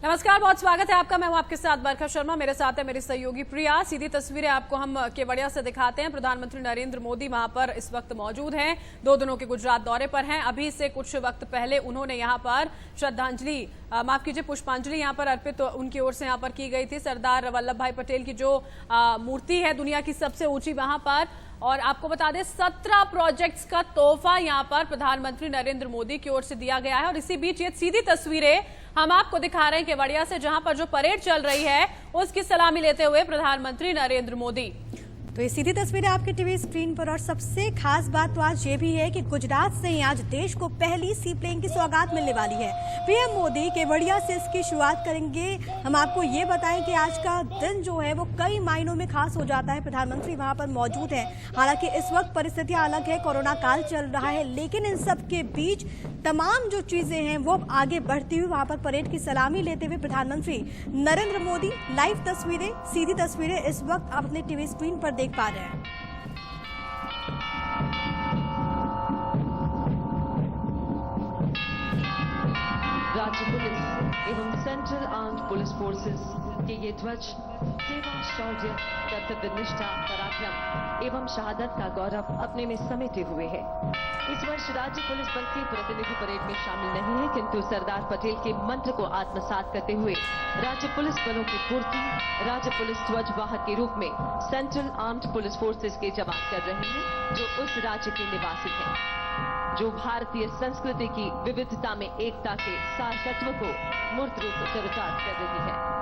नमस्कार, बहुत स्वागत है आपका। मैं हूं आपके साथ बरखा शर्मा, मेरे साथ है मेरी सहयोगी प्रिया। सीधी तस्वीरें आपको हम केवड़िया से दिखाते हैं। प्रधानमंत्री नरेंद्र मोदी वहां पर इस वक्त मौजूद हैं, 2 दिनों के गुजरात दौरे पर हैं। अभी से कुछ वक्त पहले उन्होंने यहां पर पुष्पांजलि यहां पर अर्पित तो उनकी ओर से यहां पर की गई थी। सरदार वल्लभ भाई पटेल की जो मूर्ति है दुनिया की सबसे ऊंची वहां पर, और आपको बता दें 17 प्रोजेक्ट्स का तोहफा यहां पर प्रधानमंत्री नरेंद्र मोदी की ओर से दिया गया है। और इसी बीच ये सीधी तस्वीरें हम आपको दिखा रहे हैं केवड़िया से, जहां पर जो परेड चल रही है उसकी सलामी लेते हुए प्रधानमंत्री नरेंद्र मोदी। तो ये सीधी तस्वीरें आपके टीवी स्क्रीन पर। और सबसे खास बात तो आज ये भी है कि गुजरात से ही आज देश को पहली सी प्लेन की सौगात मिलने वाली है। पीएम मोदी केवड़िया से इसकी शुरुआत करेंगे। हम आपको ये बताएं कि आज का दिन जो है वो कई मायनों में खास हो जाता है। प्रधानमंत्री वहां पर मौजूद हैं। हालांकि इस वक्त परिस्थितियां अलग है, कोरोना काल चल रहा है, लेकिन इन सब के बीच तमाम जो चीजें हैं वो आगे बढ़ती हुई वहां पर परेड की सलामी लेते हुए प्रधानमंत्री नरेंद्र मोदी। लाइव तस्वीरें, सीधी तस्वीरें इस वक्त आप अपने टीवी स्क्रीन पर देख पा रहे हैं। राज्य पुलिस एवं सेंट्रल आर्म्ड पुलिस फोर्सेस के ये ध्वज सेवा, शौर्य, कर्तव्य निष्ठा, पराक्रम एवं शहादत का गौरव अपने में समेटे हुए है। इस वर्ष राज्य पुलिस बल के प्रतिनिधि परेड में शामिल नहीं है, किंतु सरदार पटेल के मंत्र को आत्मसात करते हुए राज्य पुलिस बलों की पूर्ति राज्य पुलिस ध्वज वाहक के रूप में सेंट्रल आर्म्ड पुलिस फोर्सेस के जवान कर रहे हैं, जो उस राज्य के निवासी हैं, जो भारतीय संस्कृति की विविधता में एकता के सार तत्व को मूर्त रूप चरितार्थ कर रही है।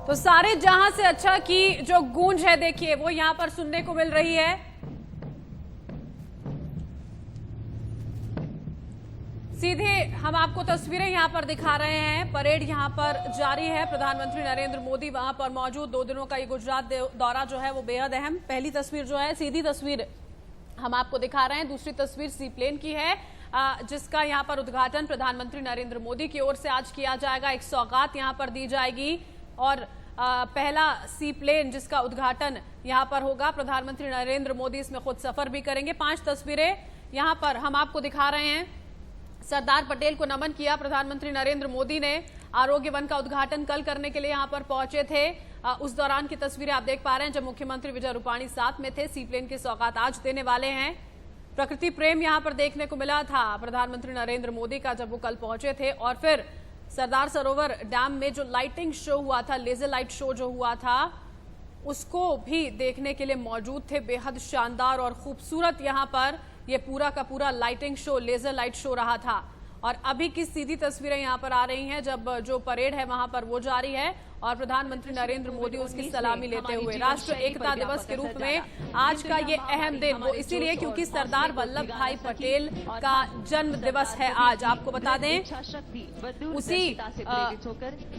तो सारे जहां से अच्छा की जो गूंज है देखिए वो यहां पर सुनने को मिल रही है। सीधे हम आपको तस्वीरें यहां पर दिखा रहे हैं। परेड यहां पर जारी है। प्रधानमंत्री नरेंद्र मोदी वहां पर मौजूद। 2 दिनों का ये गुजरात दौरा जो है वो बेहद अहम। पहली तस्वीर जो है सीधी तस्वीर हम आपको दिखा रहे हैं। दूसरी तस्वीर सी प्लेन की है, जिसका यहां पर उद्घाटन प्रधानमंत्री नरेंद्र मोदी की ओर से आज किया जाएगा। एक सौगात यहां पर दी जाएगी और पहला सी प्लेन जिसका उद्घाटन यहां पर होगा। प्रधानमंत्री नरेंद्र मोदी इसमें खुद सफर भी करेंगे। 5 तस्वीरें यहां पर हम आपको दिखा रहे हैं। सरदार पटेल को नमन किया प्रधानमंत्री नरेंद्र मोदी ने। आरोग्य वन का उद्घाटन कल करने के लिए यहां पर पहुंचे थे। उस दौरान की तस्वीरें आप देख पा रहे हैं जब मुख्यमंत्री विजय रूपाणी साथ में थे। सी प्लेन की सौगात आज देने वाले हैं। प्रकृति प्रेम यहां पर देखने को मिला था प्रधानमंत्री नरेंद्र मोदी का जब वो कल पहुंचे थे। और फिर सरदार सरोवर डैम में जो लाइटिंग शो हुआ था, लेजर लाइट शो जो हुआ था, उसको भी देखने के लिए मौजूद थे। बेहद शानदार और खूबसूरत यहां पर ये पूरा का पूरा lighting show, laser light show रहा था। और अभी की सीधी तस्वीरें यहां पर आ रही हैं जब जो परेड है वहां पर वो जारी है और प्रधानमंत्री नरेंद्र मोदी उसकी सलामी लेते हुए। राष्ट्र एकता दिवस के रूप में आज का ये अहम दिन वो इसीलिए क्योंकि सरदार वल्लभ भाई पटेल का जन्म दिवस है आज। आपको बता दें उसी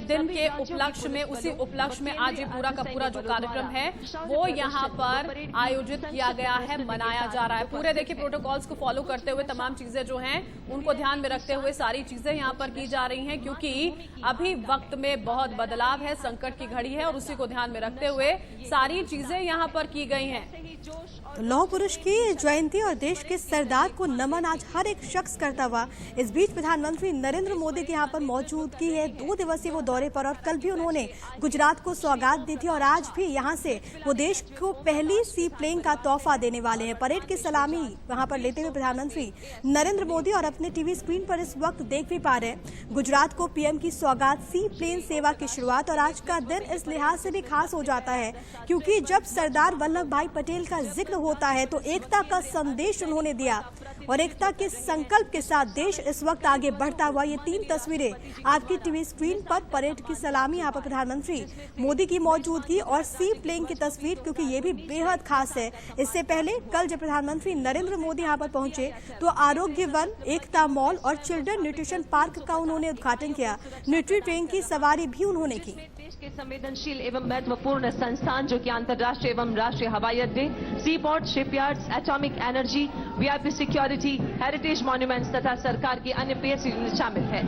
दिन के उपलक्ष्य में, उसी उपलक्ष्य में आज ये पूरा का पूरा जो कार्यक्रम है वो यहाँ पर आयोजित किया गया है, मनाया जा रहा है। पूरे देखिए प्रोटोकॉल्स को फॉलो करते हुए तमाम चीजें जो हैं उनको ध्यान में रखते हुए सारी चीजें यहाँ पर की जा रही हैं, क्योंकि अभी वक्त में बहुत बदलाव है, संकट की घड़ी है और उसी को ध्यान में रखते हुए सारी चीजें यहाँ पर की गई हैं। लौह पुरुष की जयंती और देश के सरदार को नमन आज हर एक शख्स करता हुआ। इस बीच प्रधानमंत्री नरेंद्र मोदी के यहाँ पर मौजूदगी है। 2 दिवसीय वो दौरे पर और कल भी उन्होंने गुजरात को सौगात दी थी और आज भी यहाँ से वो देश को पहली सी प्लेन का तोहफा देने वाले हैं। परेड की सलामी वहाँ पर लेते हुए प्रधानमंत्री नरेंद्र मोदी और अपने टीवी स्क्रीन पर इस वक्त देख भी पा रहे हैं गुजरात को पीएम की सौगात, सी प्लेन सेवा की शुरुआत। और आज का दिन इस लिहाज से भी खास हो जाता है क्योंकि जब सरदार वल्लभ भाई पटेल का जिक्र होता है तो एकता का संदेश उन्होंने दिया और एकता के संकल्प के साथ देश इस वक्त आगे बढ़ता हुआ। ये 3 तस्वीरें आपकी टीवी स्क्रीन पर, परेड की सलामी, यहाँ पर प्रधानमंत्री मोदी की मौजूदगी और सी प्लेन की तस्वीर, क्योंकि ये भी बेहद खास है। इससे पहले कल जब प्रधानमंत्री नरेंद्र मोदी यहाँ पर पहुंचे तो आरोग्य वन, एकता मॉल और चिल्ड्रन न्यूट्रिशन पार्क का उन्होंने उद्घाटन किया। न्यूट्री ट्रेन की सवारी भी उन्होंने की। देश के संवेदनशील एवं महत्वपूर्ण संस्थान जो कि अंतर्राष्ट्रीय एवं राष्ट्रीय हवाई अड्डे, sea port, shipyards, atomic energy, VIP security, heritage monuments तथा सरकार की अन्य पेश शामिल है।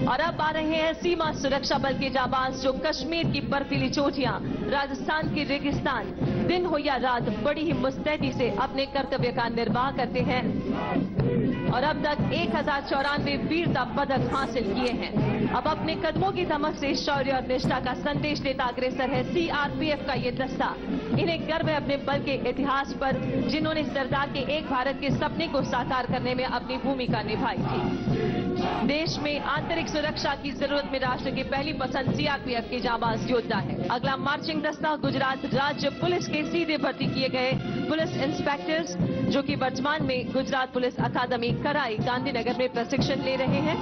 और अब आ रहे हैं सीमा सुरक्षा बल के जाबाज जो कश्मीर की बर्फीली चोटियां, राजस्थान की रेगिस्तान, दिन हो या रात बड़ी ही मुस्तैदी से अपने कर्तव्य का निर्वाह करते हैं और अब तक 1094 वीरता पदक हासिल किए हैं। अब अपने कदमों की धमक से शौर्य और निष्ठा का संदेश देता अग्रसर है सीआरपीएफ का ये दस्ता। इन्हें गर्व है अपने बल के इतिहास पर, जिन्होंने सरदार के एक भारत के सपने को साकार करने में अपनी भूमिका निभाई थी। देश में आंतरिक सुरक्षा की जरूरत में राष्ट्र की पहली पसंद सीआरपीएफ के जाबाज योद्धा है। अगला मार्चिंग दस्ता गुजरात राज्य पुलिस के सीधे भर्ती किए गए पुलिस इंस्पेक्टर्स, जो कि वर्तमान में गुजरात पुलिस अकादमी कराई गांधीनगर में प्रशिक्षण ले रहे हैं।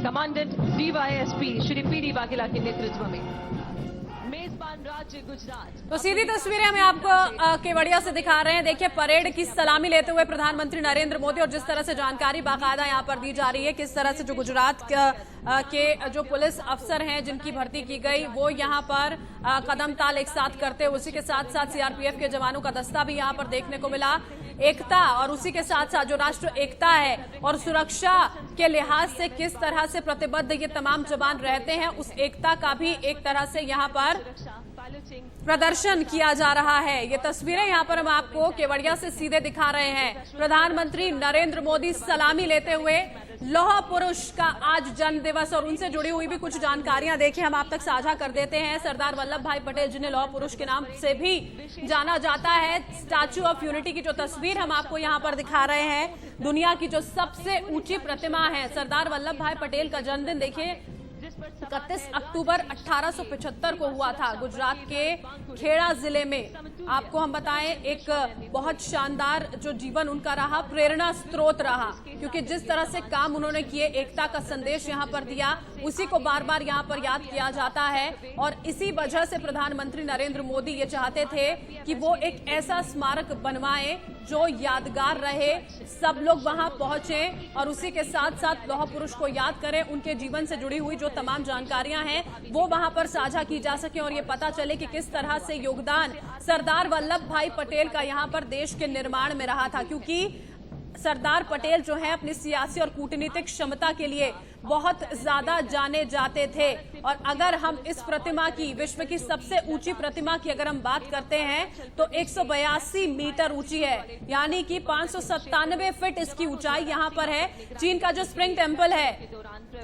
Commandant DYSP Shri PD Vaghela के नेतृत्व में मेजबान राज्य गुजरात। तो सीधी तस्वीरें हमें आपको केवड़िया से दिखा रहे हैं। देखिए, परेड की सलामी लेते हुए प्रधानमंत्री नरेंद्र मोदी और जिस तरह से जानकारी बाकायदा यहां पर दी जा रही है, किस तरह से जो गुजरात के जो पुलिस अफसर हैं जिनकी भर्ती की गई वो यहां पर कदम ताल एक साथ करते हुए, उसी के साथ साथ सीआरपीएफ के जवानों का दस्ता भी यहां पर देखने को मिला। एकता और उसी के साथ साथ जो राष्ट्र एकता है और सुरक्षा के लिहाज से किस तरह से प्रतिबद्ध ये तमाम जवान रहते हैं, उस एकता का भी एक तरह से यहाँ पर प्रदर्शन किया जा रहा है। ये तस्वीरें यहाँ पर हम आपको केवड़िया से सीधे दिखा रहे हैं। प्रधानमंत्री नरेंद्र मोदी सलामी लेते हुए लौह पुरुष का आज जन्म दिवस और उनसे जुड़ी हुई भी कुछ जानकारियां देखिए हम आप तक साझा कर देते हैं। सरदार वल्लभ भाई पटेल, जिन्हें लौह पुरुष के नाम से भी जाना जाता है, स्टैच्यू ऑफ यूनिटी की जो तस्वीर हम आपको यहाँ पर दिखा रहे हैं, दुनिया की जो सबसे ऊंची प्रतिमा है सरदार वल्लभ भाई पटेल का जन्मदिन देखिए 31 अक्टूबर 1875 को हुआ था गुजरात के खेड़ा जिले में। आपको हम बताएं, एक बहुत शानदार जो जीवन उनका रहा, प्रेरणा स्रोत रहा, क्योंकि जिस तरह से काम उन्होंने किए, एकता का संदेश यहां पर दिया, उसी को बार बार यहां पर याद किया जाता है। और इसी वजह से प्रधानमंत्री नरेंद्र मोदी ये चाहते थे कि वो एक ऐसा स्मारक बनवाएं जो यादगार रहे, सब लोग वहां पहुंचे और उसी के साथ साथ लौह पुरुष को याद करें, उनके जीवन से जुड़ी हुई जो तमाम जानकारियां हैं वो वहां पर साझा की जा सके और ये पता चले कि किस तरह से योगदान सरदार वल्लभ भाई पटेल का यहां पर देश के निर्माण में रहा था। क्योंकि सरदार पटेल जो है अपनी सियासी और कूटनीतिक क्षमता के लिए बहुत ज्यादा जाने जाते थे। और अगर हम इस प्रतिमा की, विश्व की सबसे ऊंची प्रतिमा की अगर हम बात करते हैं तो 182 मीटर ऊंची है, यानी कि 597 फीट इसकी ऊंचाई यहां पर है। चीन का जो स्प्रिंग टेम्पल है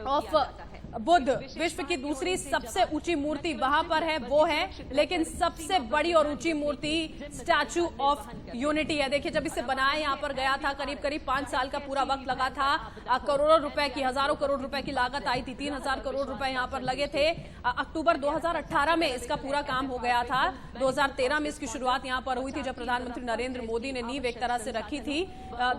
ऑफ बुद्ध, विश्व की दूसरी सबसे ऊंची मूर्ति वहां पर है, वो है, लेकिन सबसे बड़ी और ऊंची मूर्ति स्टैच्यू ऑफ यूनिटी है। देखिए, जब इसे बनाया यहां पर गया था, करीब करीब 5 साल का पूरा वक्त लगा था, करोड़ों रुपए की, हजारों करोड़ रुपए की लागत आई थी, 3000 करोड़ रुपए यहां पर लगे थे। अक्टूबर 2018 में इसका पूरा काम हो गया था। 2013 में इसकी शुरुआत यहां पर हुई थी जब प्रधानमंत्री नरेंद्र मोदी ने नींव एक तरह से रखी थी।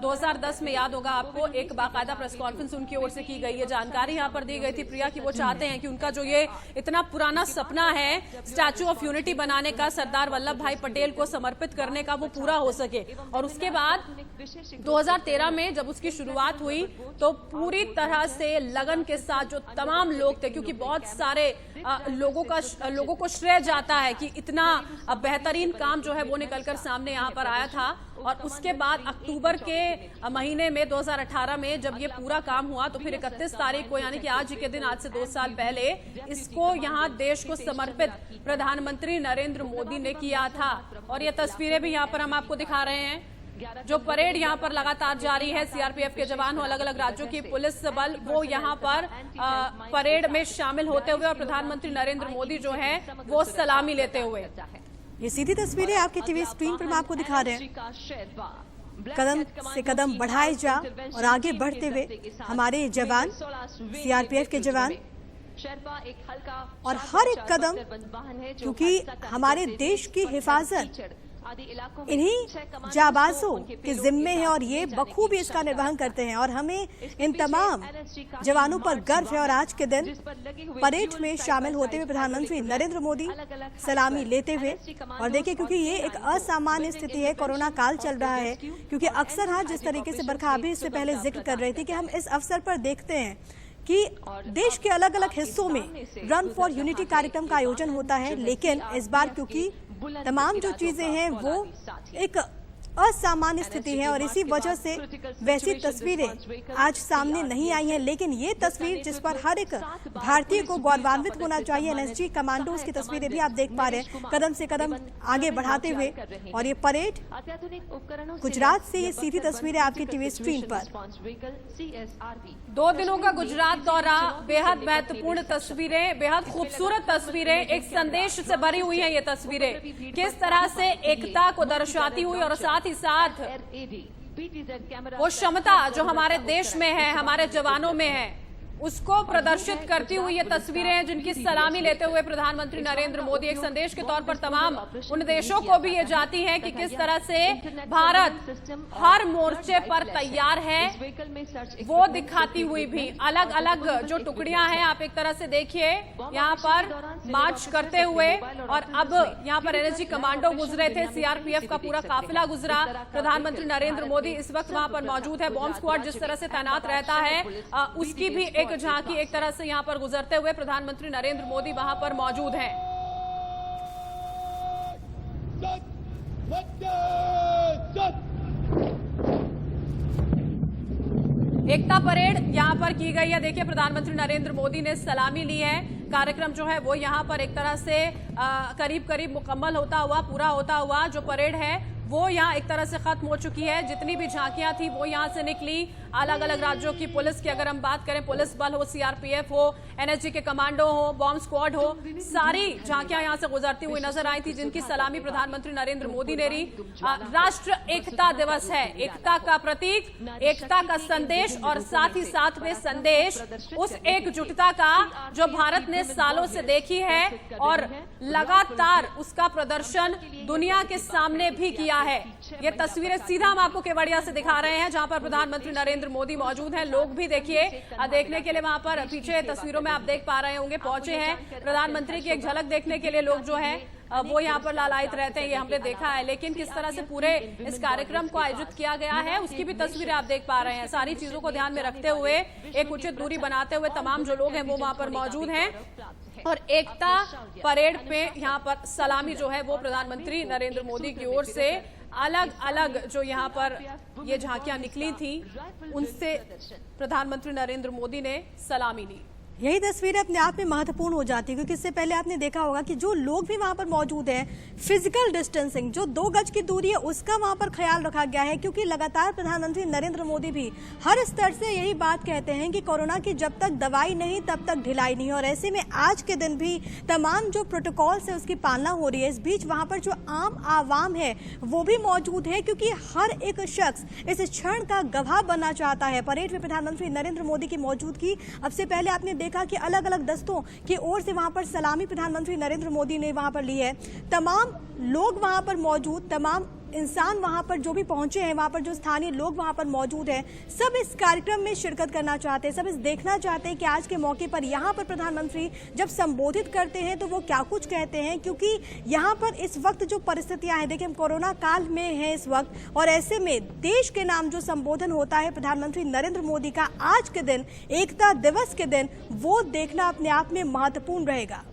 2010 में याद होगा आपको, एक बाकायदा प्रेस कॉन्फ्रेंस उनकी ओर से की गई, ये जानकारी यहां पर दी गई थी कि वो चाहते हैं कि उनका जो ये इतना पुराना सपना है स्टैच्यू ऑफ यूनिटी बनाने का, सरदार वल्लभ भाई पटेल को समर्पित करने का, वो पूरा हो सके। और उसके बाद 2013 में जब उसकी शुरुआत हुई तो पूरी तरह से लगन के साथ जो तमाम लोग थे, क्योंकि बहुत सारे लोगों को श्रेय जाता है कि इतना बेहतरीन काम जो है वो निकलकर सामने यहाँ पर आया था। और उसके बाद अक्टूबर के महीने में 2018 में जब ये पूरा काम हुआ तो फिर 31 तारीख को, यानी कि आज ही के दिन, आज से 2 साल पहले, इसको यहाँ देश को समर्पित प्रधानमंत्री नरेंद्र मोदी ने किया था। और ये तस्वीरें भी यहाँ पर हम आपको दिखा रहे हैं। जो परेड यहाँ पर लगातार जारी है, सीआरपीएफ के जवान हो, अलग अलग राज्यों की पुलिस बल, वो यहाँ पर परेड में शामिल होते हुए और प्रधानमंत्री नरेंद्र मोदी जो है वो सलामी लेते हुए। ये सीधी तस्वीरें आपके टीवी स्क्रीन पर हम आपको दिखा रहे हैं। कदम से कदम बढ़ाए जा और आगे बढ़ते हुए हमारे जवान, सीआरपीएफ के जवान, और हर एक कदम, क्योंकि हमारे देश की हिफाजत इन्हीं जाबाजों के जिम्मे है और ये बखूबी इसका निर्वहन करते हैं। और हमें इन तमाम जवानों पर गर्व है। और आज के दिन परेड में शामिल होते हुए प्रधानमंत्री नरेंद्र मोदी सलामी लेते हुए, और देखिए, क्योंकि ये एक असामान्य स्थिति है, कोरोना काल चल रहा है, क्योंकि अक्सर हाँ, जिस तरीके से बरखा अभी इससे पहले जिक्र कर रही थी कि हम इस अवसर पर देखते हैं कि देश के अलग अलग हिस्सों में रन फॉर यूनिटी कार्यक्रम का आयोजन होता है, लेकिन इस बार क्योंकि तमाम जो चीजें हैं वो एक असामान्य स्थिति है और इसी वजह से वैसी तस्वीरें आज सामने नहीं आई हैं। लेकिन ये तस्वीर जिस पर हर एक भारतीय को गौरवान्वित होना चाहिए, एनएसजी कमांडोज की तस्वीरें भी आप देख पा रहे हैं कदम से कदम आगे बढ़ाते हुए। और ये परेड गुजरात से, ये सीधी तस्वीरें आपकी टीवी स्क्रीन पर। 2 दिनों का गुजरात दौरा, बेहद महत्वपूर्ण तस्वीरें, बेहद खूबसूरत तस्वीरें, एक संदेश से भरी हुई है ये तस्वीरें, किस तरह से एकता को दर्शाती हुई और साथ ही साथ वो क्षमता जो हमारे देश में है, हमारे जवानों में है, उसको प्रदर्शित करती हुई ये तस्वीरें हैं जिनकी सलामी लेते हुए प्रधानमंत्री नरेंद्र मोदी एक संदेश के तौर पर तमाम उन देशों को भी ये जाती है कि किस तरह से भारत हर मोर्चे पर तैयार है, वो दिखाती हुई भी। अलग अलग जो टुकड़ियां हैं, आप एक तरह से देखिए यहाँ पर मार्च करते हुए, और अब यहाँ पर एनएसजी कमांडो गुजरे थे, सीआरपीएफ का पूरा काफिला गुजरा। प्रधानमंत्री नरेंद्र मोदी इस वक्त वहां पर मौजूद है। बॉम्ब स्क्वाड जिस तरह से तैनात रहता है उसकी भी एक झांकी एक तरह से यहां पर गुजरते हुए प्रधानमंत्री नरेंद्र मोदी वहां पर मौजूद हैं। एकता परेड यहां पर की गई है। देखिए, प्रधानमंत्री नरेंद्र मोदी ने सलामी ली है। कार्यक्रम जो है वो यहां पर एक तरह से करीब करीब मुकम्मल होता हुआ, पूरा होता हुआ जो परेड है वो यहाँ एक तरह से खत्म हो चुकी है। जितनी भी झांकियां थी वो यहाँ से निकली। अलग अलग राज्यों की पुलिस की अगर हम बात करें, पुलिस बल हो, सीआरपीएफ हो, एनएसजी के कमांडो हो, बॉम्ब स्क्वाड हो, सारी झांकियां यहाँ से गुजरती हुई नजर आई थी, जिनकी सलामी प्रधानमंत्री नरेंद्र मोदी ने ली। राष्ट्र एकता दिवस है, एकता का प्रतीक, एकता का संदेश और साथ ही साथ में संदेश उस एकजुटता का जो भारत ने सालों से देखी है और लगातार उसका प्रदर्शन दुनिया के सामने भी किया है। ये तस्वीरें सीधा हम आपको केवड़िया से दिखा रहे हैं, जहां पर प्रधानमंत्री नरेंद्र मोदी मौजूद हैं। लोग भी देखिए देखने के लिए वहां पर पीछे तस्वीरों में आप देख पा रहे होंगे पहुंचे हैं। प्रधानमंत्री की एक झलक देखने के लिए लोग जो है वो यहाँ पर लालायित रहते हैं, ये हमने देखा है। लेकिन किस तरह से पूरे इस कार्यक्रम को आयोजित किया गया है उसकी भी तस्वीरें आप देख पा रहे हैं। सारी चीजों को ध्यान में रखते हुए, एक उचित दूरी बनाते हुए तमाम जो लोग हैं वो वहां पर मौजूद हैं। और एकता परेड पे यहाँ पर सलामी जो है वो प्रधानमंत्री नरेंद्र मोदी की ओर से अलग अलग जो यहाँ पर ये झांकियां निकली थी उनसे प्रधानमंत्री नरेंद्र मोदी ने सलामी ली। यही तस्वीरें अपने आप में महत्वपूर्ण हो जाती है, क्योंकि इससे पहले आपने देखा होगा कि जो लोग भी वहां पर मौजूद हैं, फिजिकल डिस्टेंसिंग, जो 2 गज की दूरी है उसका वहां पर ख्याल रखा गया है। क्योंकि लगातार प्रधानमंत्री नरेंद्र मोदी भी हर स्तर से यही बात कहते हैं कि कोरोना की जब तक दवाई नहीं तब तक ढिलाई नहीं। और ऐसे में आज के दिन भी तमाम जो प्रोटोकॉल्स है उसकी पालना हो रही है। इस बीच वहां पर जो आम आवाम है वो भी मौजूद है, क्योंकि हर एक शख्स इस क्षण का गवाह बनना चाहता है। परेड में प्रधानमंत्री नरेंद्र मोदी की मौजूदगी, अब से पहले आपने देखा कि अलग अलग दस्तों की ओर से वहां पर सलामी प्रधानमंत्री नरेंद्र मोदी ने वहां पर ली है। तमाम लोग वहां पर मौजूद, तमाम इंसान वहां पर जो भी पहुंचे हैं, वहां पर जो स्थानीय लोग वहां पर मौजूद हैं, सब इस कार्यक्रम में शिरकत करना चाहते हैं, सब इस देखना चाहते हैं कि आज के मौके पर यहां पर प्रधानमंत्री जब संबोधित करते हैं तो वो क्या कुछ कहते हैं। क्योंकि यहां पर इस वक्त जो परिस्थितियां हैं, देखिए हम कोरोना काल में हैं इस वक्त, और ऐसे में देश के नाम जो संबोधन होता है प्रधानमंत्री नरेंद्र मोदी का आज के दिन, एकता दिवस के दिन, वो देखना अपने आप में महत्वपूर्ण रहेगा।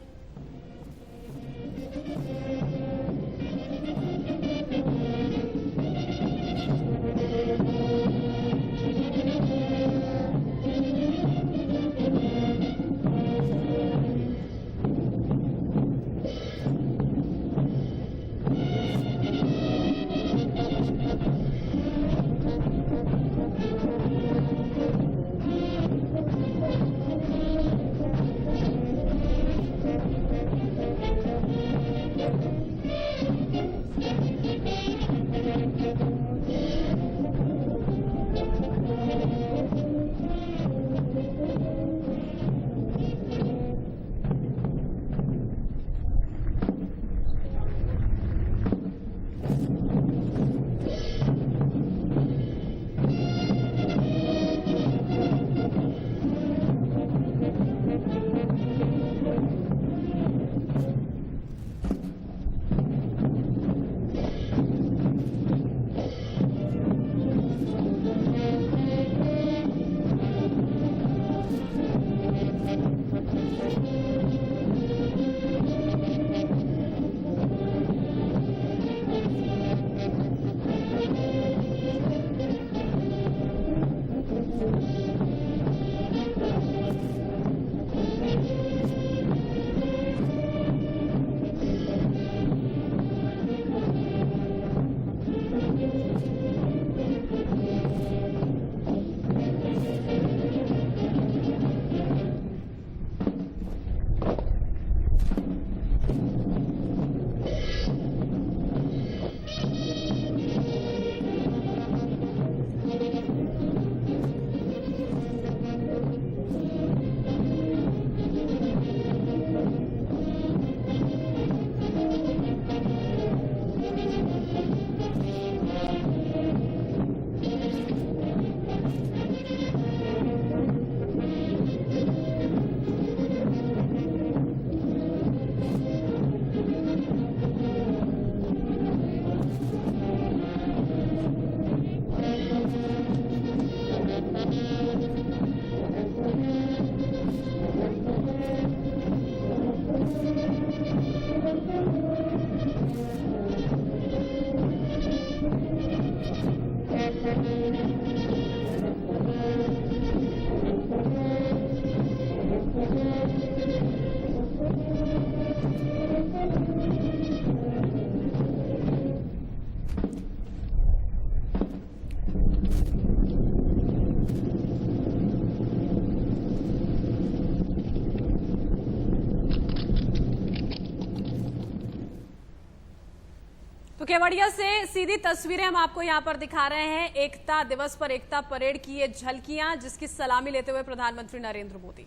तो केवड़िया से सीधी तस्वीरें हम आपको यहाँ पर दिखा रहे हैं। एकता दिवस पर एकता परेड की ये झलकियां, जिसकी सलामी लेते हुए प्रधानमंत्री नरेंद्र मोदी।